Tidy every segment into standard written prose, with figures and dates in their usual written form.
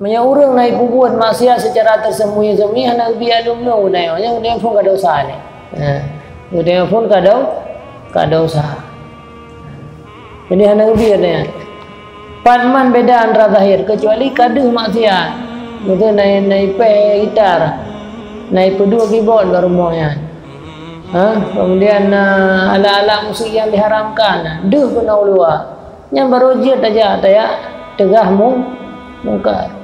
Banyak orang naik berbuat maksiat secara tersembunyi-sembunyi hendak biar lumno naik. Yang dia pun kada usah ni. Dia pun kada usah. Jadi hendak biar ni. Padman beda antara zahir kecuali kaduh maksiat. Betul naik gitar, naik pedua keyboard baru moyan. Kemudian ala-ala musik yang diharamkan. Duh kena ulua. Yang baru jid aja ya tegahmu mungkar.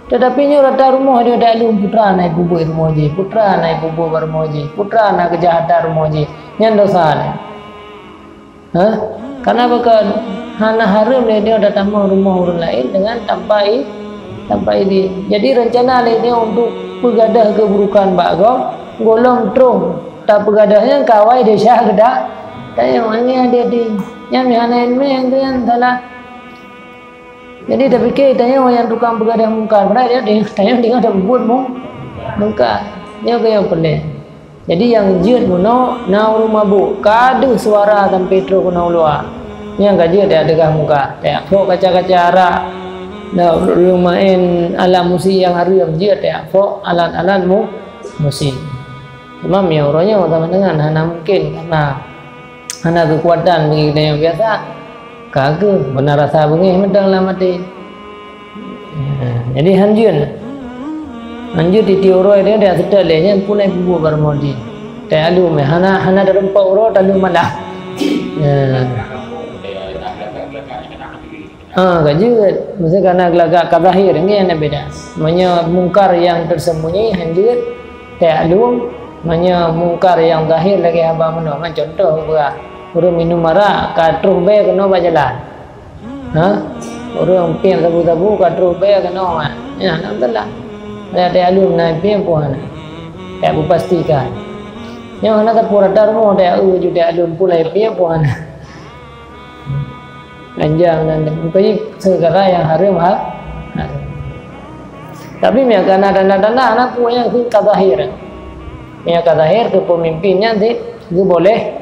Tetapi nyo rata rumah dia dak lum putra naik kubur rumah je, putra naik kubur rumah je, putra nak kejahatan rumah je. Nyan dosa ni. Karena bukan hana haram dia datang rumah orang lain dengan tanpa ini. Jadi rencana dia untuk pegadah keburukan bakgo golong trong tak pegadahnya kawai desa kedak. Tanya mana dia di yang hana ini yang tu yang salah. Jadi dia fikir tanya yang tukang pegadang mungkar, padahal dia tanya dia ada buat mungkar. Dia kaya pelik. Jadi yang jid muno na rumah bu, kadu suara sampai petro kena ulua. Yang gaji dia ada mungkar. Ya, fok kaca-kaca arak. Dah main alat musik yang haram jid ya, fok alat-alat musik. Cuma ya orangnya sama dengan hana mungkin karena hana kekuatan begitu yang biasa. Kagak benar rasa bengih medang lah mati. Jadi hanjun di tiuroi dia sedar lehnya punai bubu bermodi. Tak alu me hana dalam pauro dalam malah. Kajut mesti karena gelagak kazahir ini yang beda. Manya mungkar yang tersembunyi hanjut tak alu, manya mungkar yang zahir lagi haba meno. Contoh orang minum arak, katruh be kena bajalan. Orang pian sabu-sabu katruh be kena. Ya, nampak lah. Ada alum naik pian puan. Tak pastikan. Yang nak pura darmo ada juga alum pulai pian puan. Lanjang dan mungkin segala yang haram Tapi mereka karena tanda-tanda anak punya itu kazahir. Yang kazahir kepemimpinnya itu boleh.